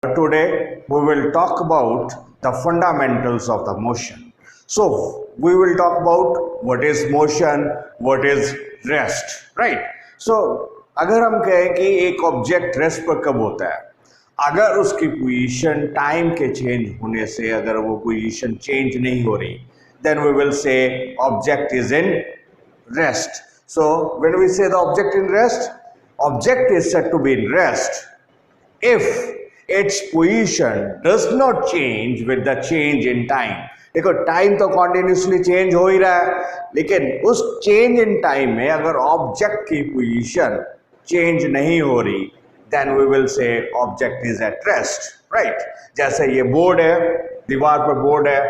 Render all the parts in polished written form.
Today we will talk about the fundamentals of the motion. So we will talk about what is motion, what is rest, right? So अगर हम कहें कि एक object rest पर कब होता है, अगर उसकी पोजीशन टाइम के चेंज होने से अगर वो पोजीशन चेंज नहीं हो रही, then we will say object is in rest. So when we say the object in rest, object is said to be in rest if its position does not change with the change in time. देखो time तो continuously change हो ही रहा है, लेकिन उस change in time में अगर object की पोजीशन चेंज नहीं हो रही, then we will say object is at rest, right? जैसे ये बोर्ड है, दीवार पर बोर्ड है,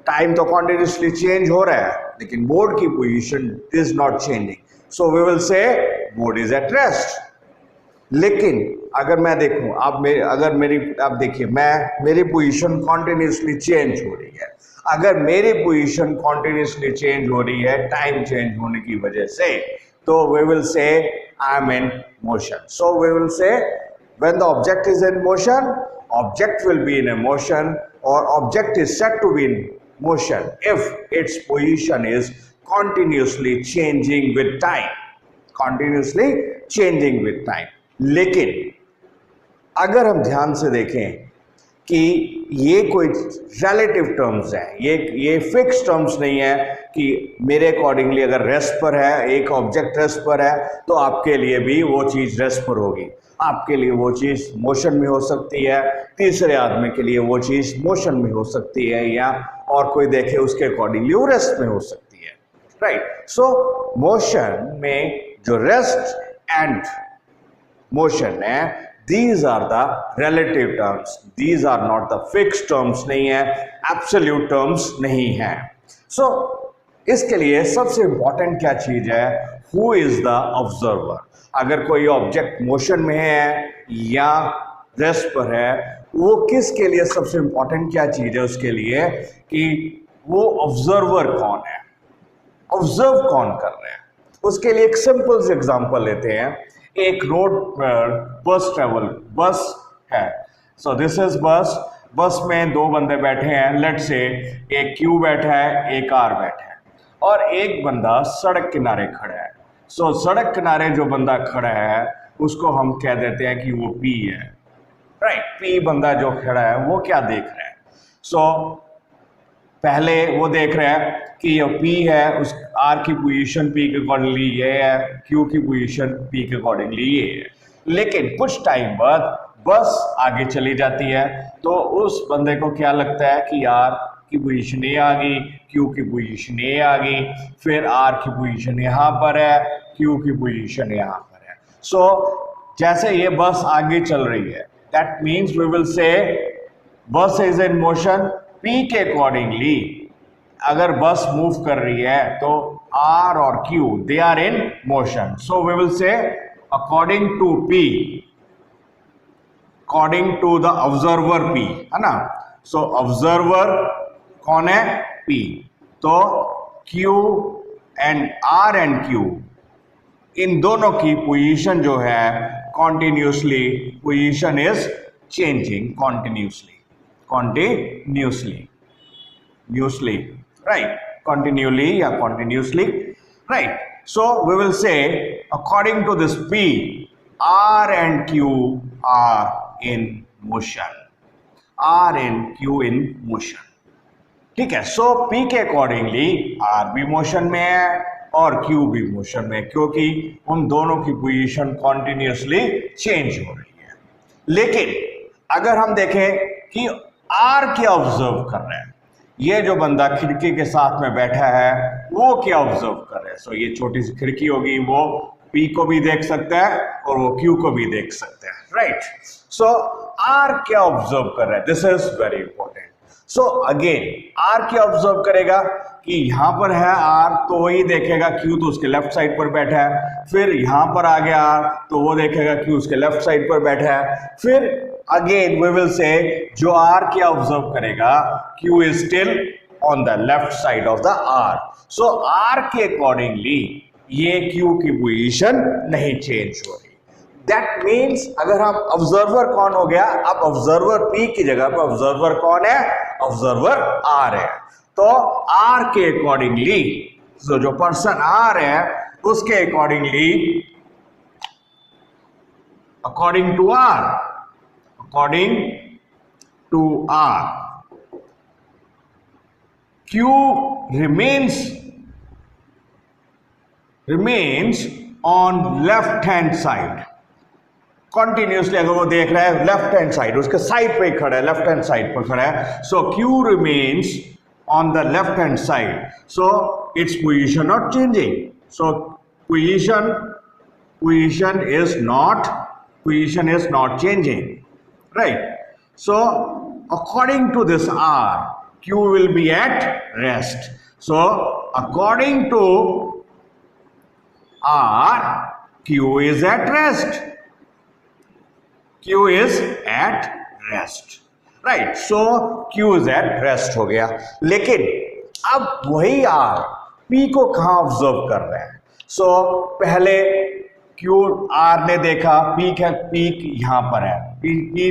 टाइम तो कॉन्टिन्यूसली चेंज हो रहा है, लेकिन बोर्ड की position is not changing, so we will say board is at rest. लेकिन अगर मैं देखूं, आप देखिए, मेरी पोजीशन कॉन्टिन्यूसली चेंज हो रही है. अगर मेरी पोजीशन कॉन्टिन्यूसली चेंज हो रही है टाइम चेंज होने की वजह से, तो we will say I am in motion. So we will say when the object is in motion, object will be in a motion, और object is said to be in motion if its position is continuously changing with time. continuously changing with time. लेकिन अगर हम ध्यान से देखें कि ये कोई रिलेटिव टर्म्स हैं, ये फिक्स टर्म्स नहीं है कि मेरे अकॉर्डिंगली अगर रेस्ट पर है, एक ऑब्जेक्ट रेस्ट पर है, तो आपके लिए भी वो चीज़ रेस्ट पर होगी, आपके लिए वो चीज़ मोशन में हो सकती है, तीसरे आदमी के लिए वो चीज़ मोशन में हो सकती है, या और कोई देखे उसके अकॉर्डिंगली वो रेस्ट में हो सकती है, राइट? सो मोशन में जो रेस्ट एंड मोशन है, these are the relative terms, these are not the fixed terms, नहीं है, absolute terms नहीं है. So इसके लिए सबसे important क्या चीज़ है? Who is the observer? अगर कोई ऑब्जेक्ट मोशन में है या रेस्ट पर है, वो किसके लिए सबसे important क्या चीज़ है उसके लिए, कि वो ऑब्जर्वर कौन है, ऑब्जर्व कौन कर रहे हैं. उसके लिए एक सिंपल से एग्जांपल लेते हैं. एक रोड पर बस है. सो दिस इज बस में दो बंदे बैठे हैं. लेट से एक क्यू बैठा है, एक आर बैठा है, और एक बंदा सड़क किनारे खड़ा है. सो सड़क किनारे जो बंदा खड़ा है उसको हम कह देते हैं कि वो पी है, राइट? पी बंदा जो खड़ा है वो क्या देख रहा है? सो पहले वो देख रहा है कि ये पी है, उस आर की पोजीशन पी के अकॉर्डिंगली ये है, क्यू की पोजीशन पी के अकॉर्डिंगली ये है. लेकिन कुछ टाइम बाद बस आगे चली जाती है, तो उस बंदे को क्या लगता है कि आर की पोजीशन ये आ गई, क्यू की पोजीशन ये आ गई, फिर आर की पोजीशन यहाँ पर है, क्यू की पोजीशन यहाँ पर है. सो जैसे ये बस आगे चल रही है, that means we will say bus is in motion. P के अकॉर्डिंगली अगर बस मूव कर रही है तो आर और Q they are in motion. So we will say according to P, according to the observer P, है ना? So observer कौन है? पी. तो Q and R and Q, इन दोनों की पोजीशन जो है continuously, position is changing continuously, right? Continually या continuously, right? So we will say according to this P, R and Q are in motion. R and Q in motion. ठीक है. So P के accordingly R भी motion में है और Q भी motion में है, क्योंकि उन दोनों की पोजीशन continuously चेंज हो रही है. लेकिन अगर हम देखें कि आर क्या ऑब्जर्व कर रहे हैं, ये जो बंदा खिड़की के साथ में बैठा है वो क्या ऑब्जर्व कर रहे हैं. सो ये छोटी सी खिड़की होगी, वो पी को भी देख सकता है और वो क्यू को भी देख सकता है, राइट? सो आर क्या ऑब्जर्व कर रहा है, this is very important. So again R क्या ऑब्जर्व करेगा कि यहाँ पर है आर, तो वही देखेगा. क्यू तो उसके लेफ्ट साइड पर बैठा है. फिर यहाँ पर आ गया आर, तो वो देखेगा क्यू उसके लेफ्ट साइड पर बैठा है. फिर अगेन वी विल से जो आर क्या ऑब्जर्व करेगा, Q is still on the left side of the R. So R के अकॉर्डिंगली ये क्यू की पोजीशन नहीं चेंज हो रही. दैट मीन्स अगर हम ऑब्जर्वर कौन हो गया, अब ऑब्जर्वर P की जगह पर ऑब्जर्वर कौन है, ऑब्जर्वर R है। तो R के अकॉर्डिंगली जो पर्सन R है उसके accordingly, according to R, Q remains on left hand side. Continuously अगर वो देख रहा है लेफ्ट हैंड साइड, उसके साइड पे खड़ा है, लेफ्ट हैंड साइड पर खड़ा है, सो Q remains on the left hand side, so its position not changing, so position is not changing, right? So according to this R, Q will be at rest. So according to R, Q is at rest. Q is at rest, right? So Q is at rest हो गया। लेकिन अब वही R P को कहाँ observe कर रहे हैं? So पहले Q R ने देखा पीक यहाँ पर है, P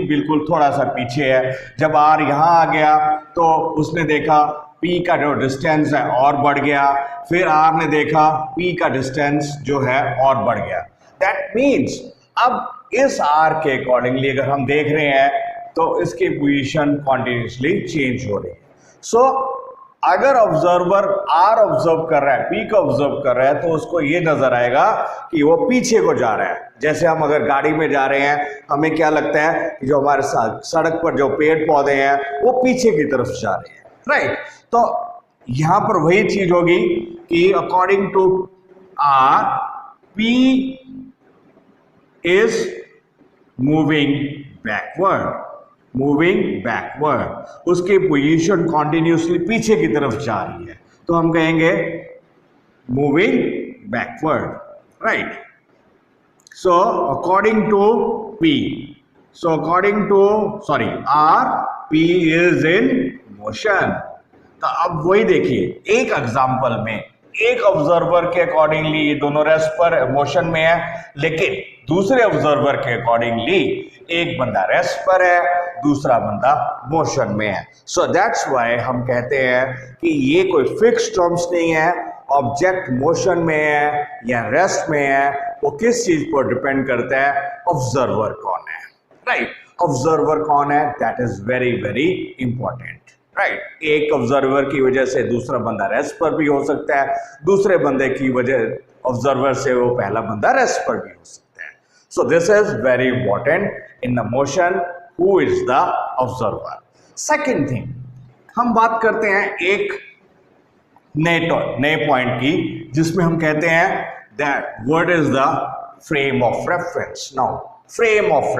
बिल्कुल थोड़ा सा पीछे है। जब R यहाँ आ गया तो उसने देखा P का जो डिस्टेंस है और बढ़ गया, फिर R ने देखा P का डिस्टेंस जो है और बढ़ गया। दैट मीन्स अब इस R के अकॉर्डिंगली अगर हम देख रहे हैं तो इसकी पोजीशन कॉन्टिन्यूसली चेंज हो रही है। सो अगर ऑब्जर्वर R ऑब्जर्व कर रहा है, P को ऑब्जर्व कर रहा है, तो उसको ये नजर आएगा कि वो पीछे को जा रहा है। जैसे हम अगर गाड़ी में जा रहे हैं, हमें क्या लगता है कि जो हमारे सड़क पर जो पेड़ पौधे हैं वो पीछे की तरफ जा रहे हैं, राइट? तो यहाँ पर वही चीज होगी कि according to R, P is moving backward, उसकी पोजीशन कॉन्टिन्यूसली पीछे की तरफ जा रही है, तो हम कहेंगे moving backward, right? So according to R, P is in motion। तो अब वही देखिए, एक एग्जांपल में एक ऑब्जर्वर के अकॉर्डिंगली ये दोनों रेस्ट पर मोशन में है, लेकिन दूसरे ऑब्जर्वर के अकॉर्डिंगली एक बंदा रेस्ट पर है, दूसरा बंदा मोशन में है। सो दैट्स व्हाई हम कहते हैं कि ये कोई फिक्स टर्म्स नहीं है, ऑब्जेक्ट मोशन में है या रेस्ट में है, वो किस चीज पर डिपेंड करता है, ऑब्जर्वर कौन है, राइट? ऑब्जर्वर कौन है, that is very very important, right? एक ऑब्जर्वर की वजह से दूसरा बंदा रेस्ट पर भी हो सकता है, दूसरे बंदे की वजह ऑब्जर्वर से वो पहला बंदा रेस्ट पर भी हो सकता है। So this is very important in the motion, who is the observer. Second thing, हम बात करते हैं एक नए पॉइंट की, जिसमें हम कहते हैं that what is the frame of reference. Now frame of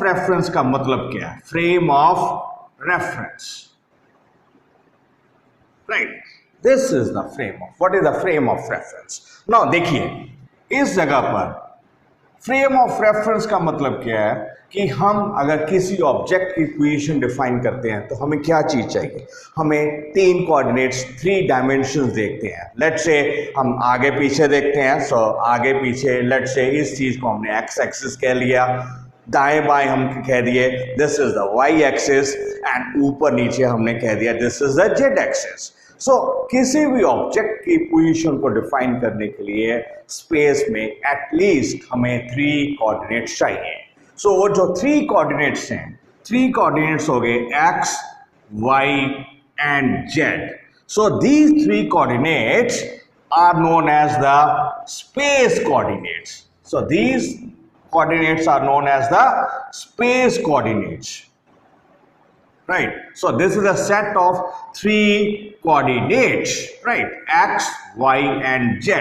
reference का मतलब क्या है? Frame of reference, right? This is the frame of, what is the frame of reference? Now देखिए, इस जगह पर फ्रेम ऑफ रेफरेंस का मतलब क्या है कि हम अगर किसी ऑब्जेक्ट की पोजीशन डिफाइन करते हैं तो हमें क्या चीज चाहिए? हमें 3 कोऑर्डिनेट्स, 3 डायमेंशंस देखते हैं। लेट्स से हम आगे पीछे देखते हैं, सो आगे पीछे लेट्स से इस चीज को हमने एक्स एक्सिस कह लिया, दाएं बाएं हम कह दिए this is the Y axis, and ऊपर नीचे हमने कह दिया this is the Z axis. So किसी भी ऑब्जेक्ट की पोजीशन को डिफाइन करने के लिए स्पेस में एटलीस्ट हमें 3 कोऑर्डिनेट्स चाहिए। सो वो जो 3 कोऑर्डिनेट्स हैं, 3 कोऑर्डिनेट्स हो गए X, Y and Z. So these 3 coordinates are known as the space coordinates. So these coordinates are known as the space coordinates, right? So this is a set of 3 coordinates, right? X, Y and Z,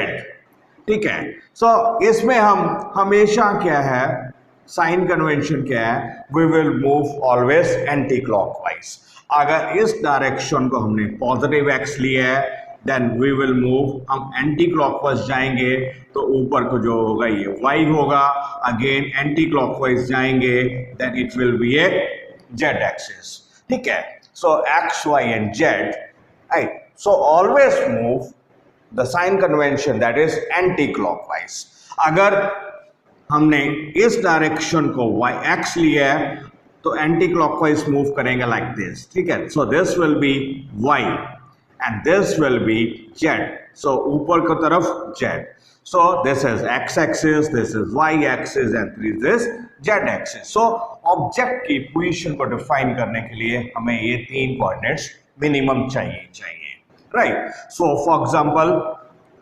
ठीक है? So इसमें हम हमेशा क्या है, sign convention क्या है, we will move always anti-clockwise। अगर इस डायरेक्शन को हमने पॉजिटिव एक्स लिया है, देन वी विल मूव, हम एंटी क्लॉकवाइज जाएंगे तो ऊपर को जो होगा ये y होगा, अगेन एंटी क्लॉकवाइज जाएंगे then it will be a z axis, ठीक है? So x, y and z, right? So always move the sign convention that is anticlockwise. अगर हमने इस डायरेक्शन को y x लिया है तो एंटी क्लॉकवाइज मूव करेंगे लाइक दिस, ठीक है। So this will be y and this will be z, सो ऊपर की तरफ z। So this is x-axis, this is y-axis and this is z-axis. So object की पोजीशन को डिफाइन करने के लिए हमें ये तीन कोऑर्डिनेट्स मिनिमम चाहिए, राइट। सो फॉर एग्जांपल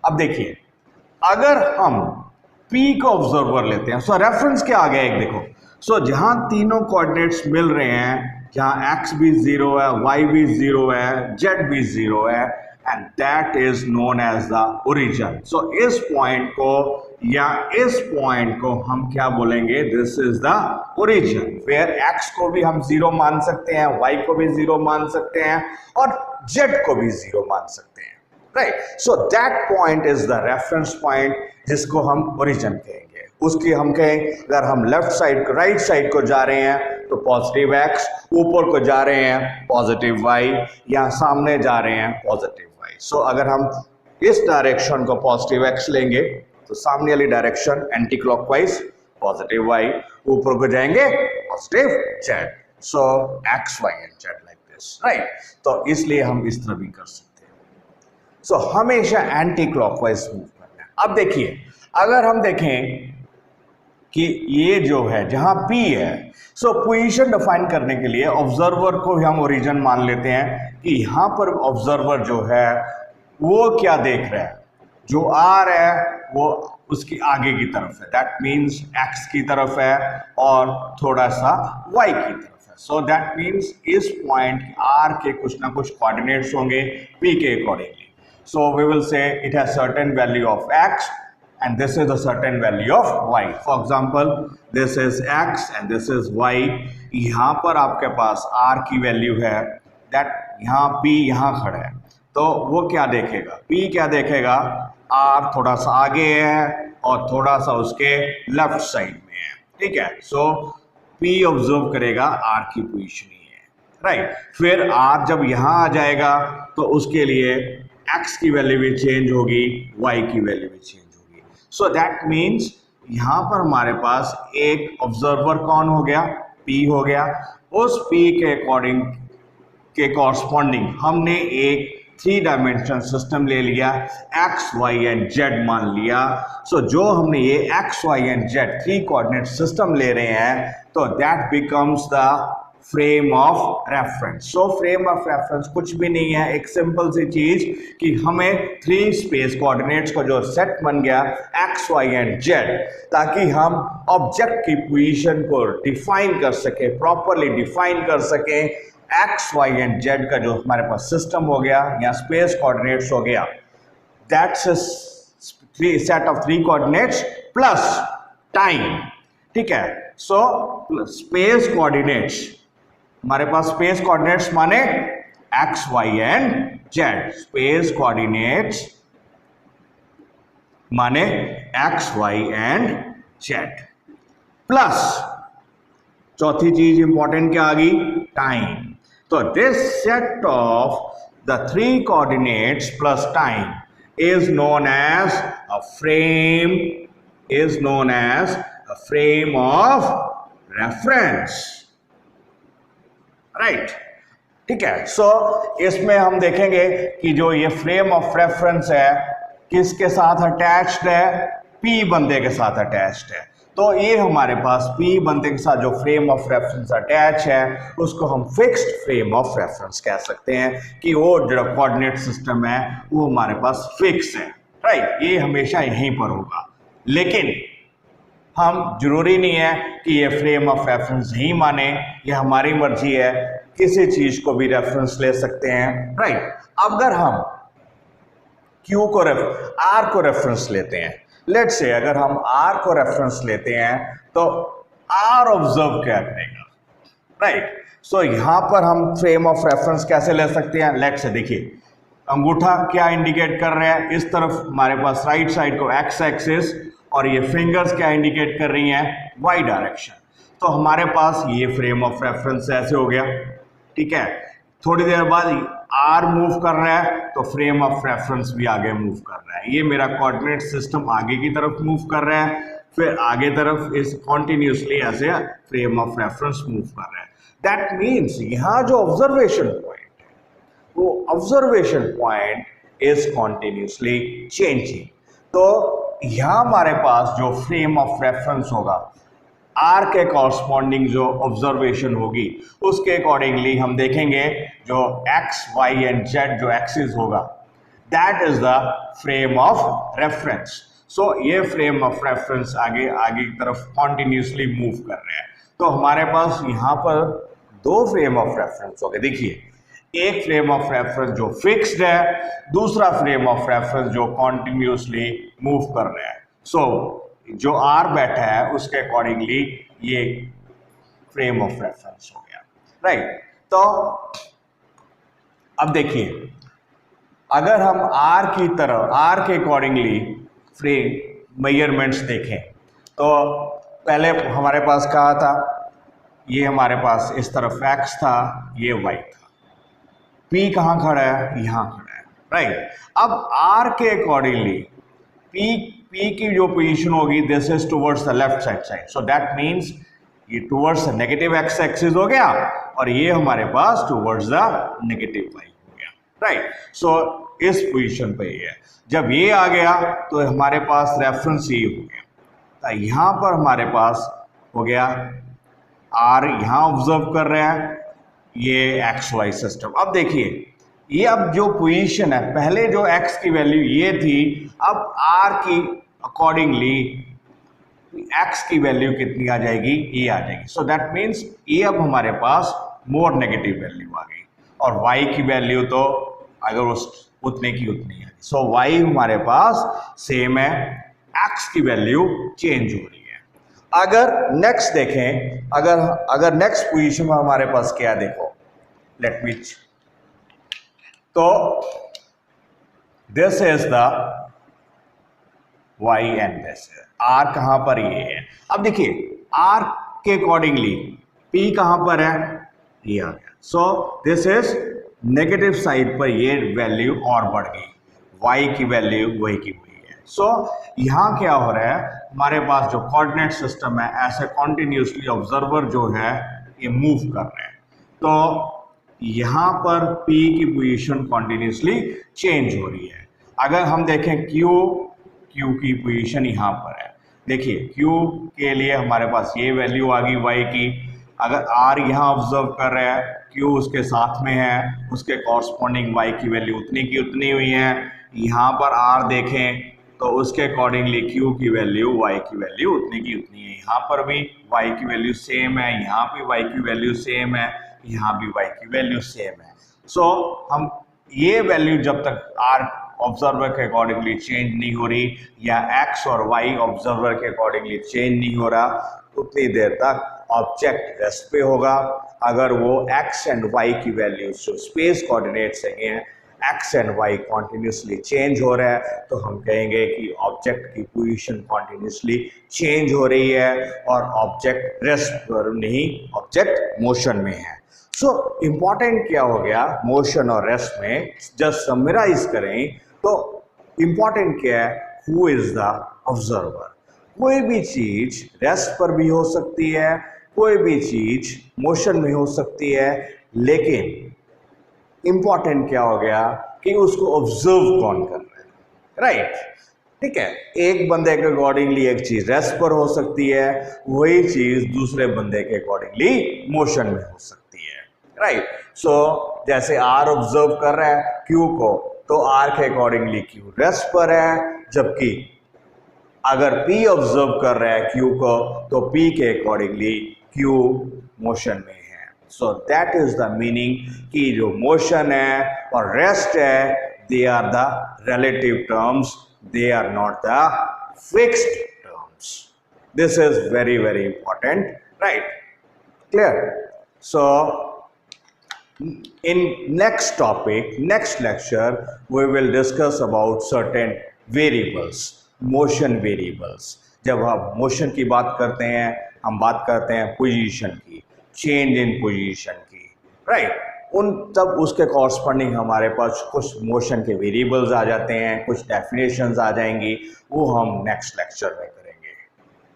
अब देखिए, अगर हम P को ऑब्जर्वर लेते हैं, सो रेफरेंस क्या आ गया एक देखो। सो जहां तीनों कोऑर्डिनेट्स मिल रहे हैं, जहां x भी 0 है, y भी 0 है, z भी 0 है, and that is known as the origin. So इस पॉइंट को या इस पॉइंट को हम क्या बोलेंगे, this is the origin, where x को भी हम 0 मान सकते हैं, y को भी 0 मान सकते हैं और z को भी 0 मान सकते हैं, right? So that point is the reference point जिसको हम origin कहेंगे। उसकी हम कहें, अगर हम लेफ्ट साइड को राइट साइड को जा रहे हैं तो पॉजिटिव x, ऊपर को जा रहे हैं पॉजिटिव y, या सामने जा रहे हैं पॉजिटिव y। सो अगर हम इस डायरेक्शन को पॉजिटिव x लेंगे तो सामने वाली direction anti clockwise positive y, ऊपर को जाएंगे positive z। So x y and z like this, right. तो इसलिए हम इस तरह भी कर सकते हैं। सो हमेशा एंटी क्लॉकवाइज मूव करना है। अब देखिए, अगर हम देखें कि ये जो है जहां P है, सो पोजीशन डिफाइन करने के लिए ऑब्जर्वर को हम ओरिजिन मान लेते हैं कि यहां पर ऑब्जर्वर जो है वो क्या देख रहा है, जो R है वो उसकी आगे की तरफ है, दैट मीन्स x की तरफ है और थोड़ा सा y की तरफ है। सो दैट मीन्स इस पॉइंट R के कुछ ना कुछ कोऑर्डिनेट्स होंगे P के अकॉर्डिंगली। So we will say it has certain value of x and this is a certain value of y. For example, this is x and this is y. यहाँ पर आपके पास r की वैल्यू है, that यहाँ p यहाँ खड़ा है, तो वो क्या देखेगा, p क्या देखेगा, r थोड़ा सा आगे है और थोड़ा सा उसके लेफ्ट साइड में है, ठीक है। सो p ऑब्जर्व करेगा r की पोजीशन ही है, राइट। फिर r जब यहाँ आ जाएगा तो उसके लिए x की वैल्यू भी चेंज होगी, y की वैल्यू भी चेंज। सो दैट मीन्स यहां पर हमारे पास एक ऑब्जर्वर कौन हो गया, P हो गया। उस P के अकॉर्डिंग के कॉरस्पॉन्डिंग हमने एक 3 डायमेंशन सिस्टम ले लिया, x, y एंड z मान लिया। सो जो हमने ये x, y and z 3 coordinate system ले रहे हैं तो that becomes the frame of reference. So frame of reference कुछ भी नहीं है, एक सिंपल सी चीज कि हमें 3 स्पेस कोऑर्डिनेट्स को जो सेट बन गया x, y एंड z, ताकि हम ऑब्जेक्ट की पोजीशन को डिफाइन कर सके, प्रॉपरली डिफाइन कर सके। x, y एंड z का जो हमारे पास सिस्टम हो गया या स्पेस कोऑर्डिनेट्स हो गया, that's a set of 3 coordinates plus time, ठीक है। सो स्पेस कोऑर्डिनेट्स, हमारे पास स्पेस कोऑर्डिनेट्स माने x, y and z, space coordinates माने x, y and z plus चौथी चीज इंपॉर्टेंट क्या आ गई, टाइम। तो this set of the 3 coordinates plus time is known as a frame, is known as a frame of reference, right, ठीक है। सो इसमें हम देखेंगे कि जो ये फ्रेम ऑफ रेफरेंस है किसके साथ अटैच्ड है, P बंदे के साथ अटैच्ड है। तो ये हमारे पास P बंदे के साथ जो फ्रेम ऑफ रेफरेंस अटैच है उसको हम फिक्स्ड फ्रेम ऑफ रेफरेंस कह सकते हैं कि वो जो कोऑर्डिनेट सिस्टम है वो हमारे पास फिक्स है, राइट। ये हमेशा यहीं पर होगा, लेकिन हम जरूरी नहीं है कि ये फ्रेम ऑफ रेफरेंस ही माने, ये हमारी मर्जी है, किसी चीज को भी रेफरेंस ले सकते हैं, राइट। अगर हम Q को R को रेफरेंस लेते हैं, लेट्स से अगर हम R को रेफरेंस लेते हैं तो R ऑब्जर्व क्या करेगा, राइट। सो यहां पर हम फ्रेम ऑफ रेफरेंस कैसे ले सकते हैं, लेट्स से देखिए अंगूठा क्या इंडिकेट कर रहा है, इस तरफ हमारे पास राइट साइड को x एक्सिस और ये फिंगर्स क्या इंडिकेट कर रही हैं, y डायरेक्शन। तो हमारे पास ये फ्रेम ऑफ रेफरेंस ऐसे हो गया, ठीक है। थोड़ी देर बाद आर मूव कर रहा है तो फ्रेम ऑफ रेफरेंस भी आगे मूव कर रहा है। ये मेरा कोऑर्डिनेट सिस्टम आगे की तरफ मूव कर रहा है, फिर आगे तरफ इस कॉन्टिन्यूसली ऐसे फ्रेम ऑफ रेफरेंस मूव कर रहा है। दैट मीन्स यहाँ जो ऑब्जर्वेशन पॉइंट है वो observation point is continuously changing. तो यहाँ हमारे पास जो फ्रेम ऑफ रेफरेंस होगा, आर के कॉरस्पॉन्डिंग जो ऑब्जर्वेशन होगी उसके अकॉर्डिंगली हम देखेंगे जो एक्स वाई एंड जेड जो एक्सिस होगा, that is the frame of reference. So ये फ्रेम ऑफ रेफरेंस आगे आगे की तरफ कॉन्टिन्यूसली मूव कर रहे हैं। तो हमारे पास यहाँ पर दो फ्रेम ऑफ रेफरेंस हो गए। देखिए, एक फ्रेम ऑफ रेफरेंस जो फिक्स्ड है, दूसरा फ्रेम ऑफ रेफरेंस जो कॉन्टिन्यूसली मूव कर रहा है। सो जो आर बैठा है उसके अकॉर्डिंगली ये फ्रेम ऑफ रेफरेंस हो गया, राइट। तो अब देखिए, अगर हम आर की तरह आर के अकॉर्डिंगली फ्रेम मेजरमेंट्स देखें तो पहले हमारे पास कहा था, ये हमारे पास इस तरफ एक्स था, ये वाई था, पी कहाँ खड़ा है, यहाँ खड़ा है, राइट। अब आर के अकॉर्डिंगली पी की जो पोजीशन होगी this is towards the left side, so that means ये towards the negative X axis हो गया और ये हमारे पास टुवर्ड्स द नेगेटिव वाई हो गया, राइट। सो इस पोजीशन पे ये है। जब ये आ गया तो हमारे पास रेफरेंस ये हो गया, तो यहाँ पर हमारे पास हो गया आर यहाँ ऑब्जर्व कर रहे हैं ये एक्स वाई सिस्टम। अब देखिए, ये अब जो पोजीशन है, पहले जो एक्स की वैल्यू ये थी, अब आर की अकॉर्डिंगली एक्स की वैल्यू कितनी आ जाएगी, ये आ जाएगी। सो दैट मीन्स ये अब हमारे पास मोर नेगेटिव वैल्यू आ गई और वाई की वैल्यू तो अगर उस उतने की उतनी है। सो वाई हमारे पास सेम है, एक्स की वैल्यू चेंज हो रही है। अगर नेक्स्ट देखें, अगर नेक्स्ट पोजीशन में हमारे पास क्या, देखो लेट मी, तो this is the Y and this R कहां पर ये है। अब देखिए, आर के अकॉर्डिंगली पी कहां पर है, ये आ गया। So this is negative side पर ये वैल्यू और बढ़ गई, वाई की वैल्यू वही की वही है। सो यहाँ क्या हो रहा है, हमारे पास जो कोऑर्डिनेट सिस्टम है ऐसे कॉन्टिन्यूसली ऑब्जर्वर जो है ये मूव कर रहे हैं। तो यहाँ पर P की पोजीशन कॉन्टिन्यूसली चेंज हो रही है। अगर हम देखें Q की पोजीशन यहाँ पर है, देखिए Q के लिए हमारे पास ये वैल्यू आ गई y की। अगर R यहाँ ऑब्जर्व कर रहे हैं, Q उसके साथ में है, उसके कॉरस्पॉन्डिंग y की वैल्यू उतनी की उतनी हुई है। यहाँ पर R देखें तो उसके अकॉर्डिंगली Q की वैल्यू y की वैल्यू उतनी की उतनी है। यहाँ पर भी y की वैल्यू सेम है, यहाँ भी y की वैल्यू सेम है, यहाँ भी y की वैल्यू सेम है। सो हम ये वैल्यू जब तक R ऑब्जर्वर के अकॉर्डिंगली चेंज नहीं हो रही या x और y ऑब्जर्वर के अकॉर्डिंगली चेंज नहीं हो रहा, उतनी देर तक ऑब्जेक्ट रेस्ट पे होगा। अगर वो x एंड y की वैल्यूज जो स्पेस कोऑर्डिनेट्स हैं x and y continuously change हो रहा है तो हम कहेंगे कि ऑब्जेक्ट की पोजीशन कॉन्टिन्यूसली चेंज हो रही है और ऑब्जेक्ट रेस्ट पर नहीं, ऑब्जेक्ट मोशन में है। सो इम्पॉर्टेंट क्या हो गया मोशन और रेस्ट में, जस्ट समराइज करें तो इम्पॉर्टेंट क्या है, हु इज द ऑब्जर्वर। कोई भी चीज रेस्ट पर भी हो सकती है, कोई भी चीज मोशन में हो सकती है, लेकिन इंपॉर्टेंट क्या हो गया कि उसको ऑब्जर्व कौन कर रहा है, राइट। ठीक है, एक बंदे के अकॉर्डिंगली एक चीज रेस्ट पर हो सकती है, वही चीज दूसरे बंदे के अकॉर्डिंगली मोशन में हो सकती है, राइट। सो जैसे आर ऑब्जर्व कर रहा है क्यू को, तो आर के अकॉर्डिंगली क्यू रेस्ट पर है, जबकि अगर P ऑब्जर्व कर रहा है Q को तो P के अकॉर्डिंगली Q मोशन में है। So that is the meaning कि जो मोशन है और रेस्ट है, they are the relative terms, they are not the fixed terms. This is very very important, right, clear. So in next topic, next lecture, we will discuss about certain variables, motion variables। जब हम motion की बात करते हैं हम बात करते हैं पोजीशन की, चेंज इन पोजीशन की, राइट। उन तब उसके कॉरस्पॉन्डिंग हमारे पास कुछ मोशन के वेरिएबल्स आ जाते हैं, कुछ डेफिनेशंस आ जाएंगी, वो हम नेक्स्ट लेक्चर में